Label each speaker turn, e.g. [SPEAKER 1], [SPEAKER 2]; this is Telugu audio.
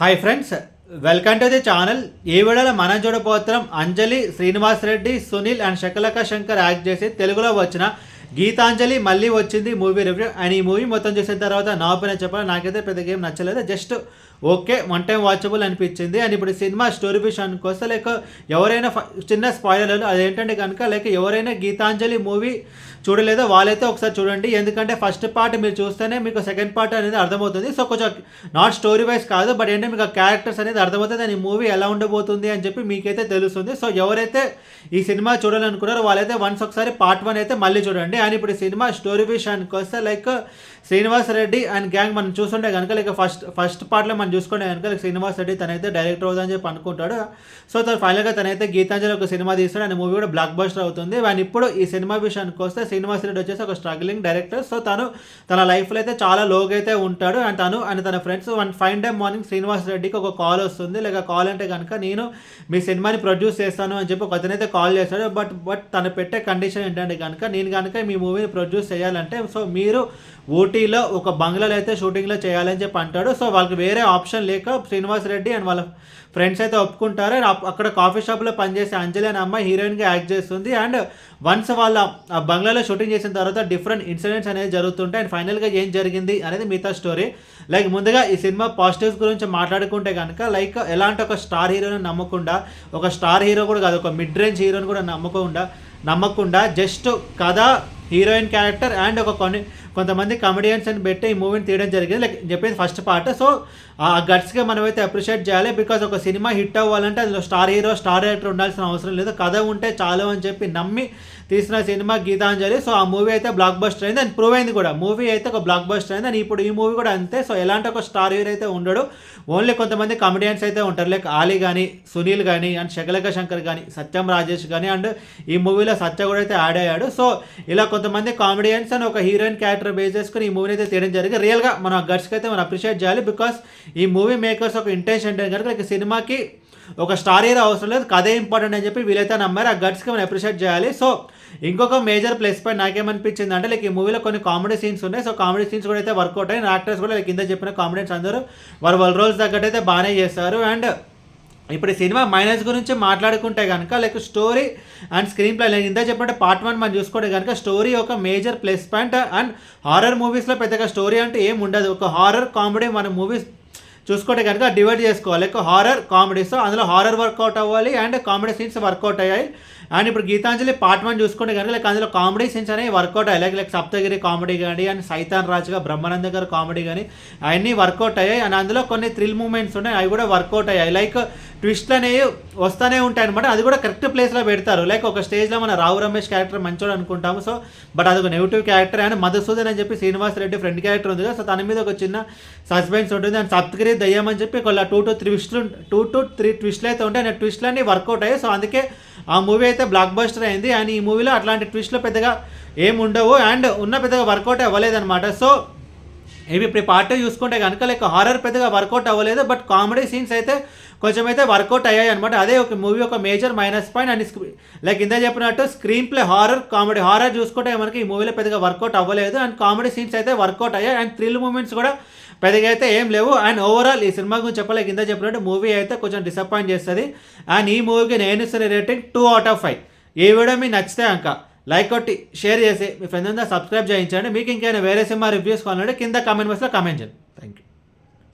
[SPEAKER 1] Hi friends, welcome to the channel. ఈ వీడియోలో మనం చూడబోతున్నాం అంజలి, శ్రీనివాస్ రెడ్డి, సునీల్ అండ్ శకలక శంకర్ యాక్ట్ చేసి తెలుగులో వచ్చిన గీతాంజలి మళ్ళీ వచ్చింది మూవీ రివ్యూ. అండ్ ఈ మూవీ మొత్తం చూసిన తర్వాత నా ఒపీనియన్ చెప్పాలి, నాకైతే పెద్దగా ఏం నచ్చలేదు. Just okay, one time watchable అనిపించింది. అండ్ ఇప్పుడు సినిమా స్టోరీ విషయానికి వస్తే లైక్ ఎవరైనా చిన్న స్పాయిలర్లు అదేంటంటే కనుక లైక్ ఎవరైనా గీతాంజలి మూవీ చూడలేదో వాళ్ళైతే ఒకసారి చూడండి. ఎందుకంటే ఫస్ట్ పార్ట్ మీరు చూస్తేనే మీకు సెకండ్ పార్ట్ అనేది అర్థమవుతుంది. సో కొంచెం నాట్ స్టోరీ వైజ్ కాదు, బట్ ఏంటంటే మీకు ఆ క్యారెక్టర్స్ అనేది అర్థమవుతుంది అండ్ ఈ మూవీ ఎలా ఉండబోతుంది అని చెప్పి మీకైతే తెలుస్తుంది. సో ఎవరైతే ఈ సినిమా చూడాలనుకున్నారో వాళ్ళైతే వన్స్ ఒకసారి పార్ట్ 1 అయితే మళ్ళీ చూడండి. అండ్ ఇప్పుడు ఈ సినిమా స్టోరీ విషయానికి వస్తే like Srinivas Reddy and gang మనం చూస్తుంటే కనుక లైక్ ఫస్ట్ పార్ట్లో మనం చూసుకుంటే కనుక లైక్ శ్రీనివాస్ రెడ్డి తనైతే డైరెక్టర్ అవుతుందని చెప్పి అనుకుంటాడు. సో తను ఫైనల్గా తనైతే గీతాంజలి ఒక సినిమా తీస్తాడు అండ్ మూవీ కూడా బ్లాక్ బస్టర్ అవుతుంది. అండ్ ఇప్పుడు ఈ సినిమా విషయానికి వస్తే శ్రీనివాస్ రెడ్డి వచ్చేసి ఒక స్ట్రగ్లింగ్ డైరెక్టర్. సో తన లైఫ్లో అయితే చాలా లోగా అయితే ఉంటాడు. అండ్ తన friends one fine day morning Srinivas రెడ్డికి ఒక కాల్ వస్తుంది. లైక్ కాల్ అంటే కనుక నేను మీ సినిమాని ప్రొడ్యూస్ చేస్తాను అని చెప్పి ఒక అతనైతే కాల్ చేస్తాడు. బట్ తను పెట్టే కండిషన్ ఏంటంటే కనుక నేను కనుక మీ మూవీని ప్రొడ్యూస్ చేయాలంటే సో మీరు ఊటీలో ఒక బంగ్లాలో అయితే షూటింగ్లో చేయాలని చెప్పి అంటాడు. సో వాళ్ళకి వేరే ఆప్షన్ లేక శ్రీనివాస్ రెడ్డి అండ్ వాళ్ళ ఫ్రెండ్స్ అయితే ఒప్పుకుంటారు. అక్కడ కాఫీ షాప్లో పనిచేసే అంజలి అనే అమ్మాయి హీరోయిన్గా యాక్ట్ చేస్తుంది. అండ్ వన్స్ వాళ్ళ ఆ బంగ్లాలో షూటింగ్ చేసిన తర్వాత డిఫరెంట్ ఇన్సిడెంట్స్ అనేది జరుగుతుంటాయి. అండ్ ఫైనల్గా ఏం జరిగింది అనేది మిగతా స్టోరీ. లైక్ ముందుగా ఈ సినిమా పాజిటివ్స్ గురించి మాట్లాడుకుంటే కనుక లైక్ ఎలాంటి ఒక స్టార్ హీరోని నమ్మకుండా, ఒక స్టార్ హీరో కూడా కాదు, ఒక మిడ్ రేంజ్ హీరోని కూడా నమ్మకుండా జస్ట్ కథ, హీరోయిన్ క్యారెక్టర్ అండ్ కొంతమంది కమెడియన్స్ అని పెట్టి ఈ మూవీని తీయడం జరిగింది. లైక్ చెప్పేది ఫస్ట్ పార్ట్. సో ఆ గట్స్గా మనమైతే అప్రిషియేట్ చేయాలి. బికాజ్ ఒక సినిమా హిట్ అవ్వాలంటే అందులో స్టార్ హీరో, స్టార్ డైరెక్టర్ ఉండాల్సిన అవసరం లేదు, కథ ఉంటే చాలు అని చెప్పి నమ్మి తీసిన సినిమా గీతాంజలి. సో ఆ మూవీ అయితే బ్లాక్ బస్టర్ అయింది అండ్ ప్రూవ్ అయింది కూడా. మూవీ అయితే ఒక బ్లాక్ బస్టర్ అయింది అండ్ ఇప్పుడు ఈ మూవీ కూడా అంతే. సో ఎలాంటి ఒక స్టార్ హీరో అయితే ఉండడు, ఓన్లీ కొంతమంది కమెడియన్స్ అయితే ఉంటారు. లైక్ ఆలీ కానీ, సునీల్ కానీ అండ్ శకలక శంకర్ కానీ, సత్యం రాజేష్ కానీ అండ్ ఈ మూవీలో సత్య కూడా అయితే యాడ్ అయ్యాడు. సో ఇలా కొంతమంది కామెడియన్స్ అండ్ ఒక హీరోయిన్ క్యారెక్టర్ బేస్ చేసుకుని ఈ మూవీని అయితే తీయడం జరిగింది. రియల్గా మనం గట్స్కి అయితే మనం అప్రిషియేట్ చేయాలి. బికాస్ ఈ మూవీ మేకర్స్ ఒక ఇంటెన్షన్ అంటే కనుక లైక్ సినిమాకి ఒక స్టార్ హీరో అవసరం లేదు, కథే ఇంపార్టెంట్ అని చెప్పి వీలైతే నమ్మారు. ఆ గట్స్కి మనం అప్రిషియేట్ చేయాలి. సో ఇంకొక మేజర్ ప్లస్ పాయింట్ నాకేమనిపించింది అంటే లైక్ ఈ మూవీలో కొన్ని కామెడీ సీన్స్ ఉన్నాయి. సో కామెడీ సీన్స్ కూడా అయితే వర్కౌట్ అయ్యి యాక్టర్స్ కూడా లైక్ కింద చెప్పిన కామెడియన్స్ అందరూ వాళ్ళ రోల్స్ తగ్గట్టు అయితే బాగానే చేస్తారు. అండ్ ఇప్పుడు ఈ సినిమా మైనస్ గురించి మాట్లాడుకుంటే కనుక like story and screen play, నేను ఇంత చెప్పినట్టు పార్ట్ 1 మనం చూసుకుంటే కనుక స్టోరీ ఒక major plus point. And horror మూవీస్లో పెద్దగా స్టోరీ అంటే ఏం ఉండదు. ఒక హారర్ కామెడీ మన మూవీస్ చూసుకుంటే కనుక డివైడ్ చేసుకోవాలి. లైక్ హారర్ కామెడీ, సో అందులో హారర్ వర్కౌట్ అవ్వాలి అండ్ కామెడీ సీన్స్ వర్కౌట్ అయ్యాయి. అండ్ ఇప్పుడు గీతాంజలి పార్ట్ 1 చూసుకుంటే కనుక లైక్ అందులో కామెడీ సీన్స్ అనేవి వర్కౌట్ అయ్యాయి. లైక్ సప్తగిరి కామెడీ కానీ అండ్ సైతాన్ రాజుగా బ్రహ్మానంద గారు కామెడీ కానీ అవన్నీ వర్కౌట్ అయ్యాయి. అండ్ అందులో కొన్ని థ్రిల్ మూమెంట్స్ ఉన్నాయి, అవి కూడా వర్కౌట్ అయ్యాయి. లైక్ ట్విస్ట్లు అనేవి వస్తూనే ఉంటాయి అనమాట, అది కూడా కరెక్ట్ ప్లేస్లో పెడతారు. లైక్ ఒక స్టేజ్లో మన రావు రమేష్ క్యారెక్టర్ మంచోడు అనుకుంటాము, సో బట్ అది ఒక నెగిటివ్ క్యారెక్టర్. అండ్ మధుసూదన్ అని చెప్పి శ్రీనివాస్ రెడ్డి ఫ్రెండ్ క్యారెక్టర్ ఉంది కదా, సో తన మీద ఒక చిన్న సస్పెన్స్ ఉంటుంది. అండ్ సప్తగిరి దయ్యం అని చెప్పి ఒక 2 to 3 ట్విస్ట్లు అయితే ఉంటాయి. అండ్ ట్విస్ట్లు అన్నీ వర్కౌట్ అయ్యాయి. సో అందుకే ఆ మూవీ అయితే బ్లాక్ బస్టర్ అయింది. అండ్ ఈ మూవీలో అట్లాంటి ట్విస్ట్లు పెద్దగా ఏమి ఉండవు అండ్ ఉన్న పెద్దగా వర్కౌట్ అవ్వలేదన్నమాట. సో ఇవి ఇప్పుడు పార్ట్ చూసుకుంటే కనుక లైక్ హారర్ పెద్దగా వర్కౌట్ అవ్వలేదు, బట్ కామెడీ సీన్స్ అయితే కొంచెం అయితే వర్కౌట్ అయ్యాయి అనమాట. అదే ఒక మూవీ ఒక major minus point. And like ఇందా చెప్పినట్టు స్క్రీన్ ప్లే హారర్ చూసుకుంటే మనకి ఈ మూవీలో పెద్దగా వర్కౌట్ అవ్వలేదు అండ్ కామెడీ సీన్స్ అయితే వర్కౌట్ అయ్యాయి. అండ్ థ్రిల్ మూమెంట్స్ కూడా పెద్దగా అయితే ఏం లేవు. అండ్ ఓవరాల్ ఈ సినిమా గురించి చెప్పలేక కింద చెప్పినట్టు మూవీ అయితే కొంచెం డిసప్పాయింట్ చేస్తుంది. అండ్ ఈ మూవీకి నేను ఇస్తున్న రేటింగ్ 2 out of 5. ఈ వీడియో మీకు నచ్చితే అంక లైక్ కొట్టి షేర్ చేసి మీ ఫ్రెండ్స్ అంతా సబ్స్క్రైబ్ చేయించండి. మీకు ఇంకైనా వేరే సినిమా రివ్యూస్ కావాలంటే కింద కామెంట్ బాక్స్లో కామెంట్ చేయండి. Thank you.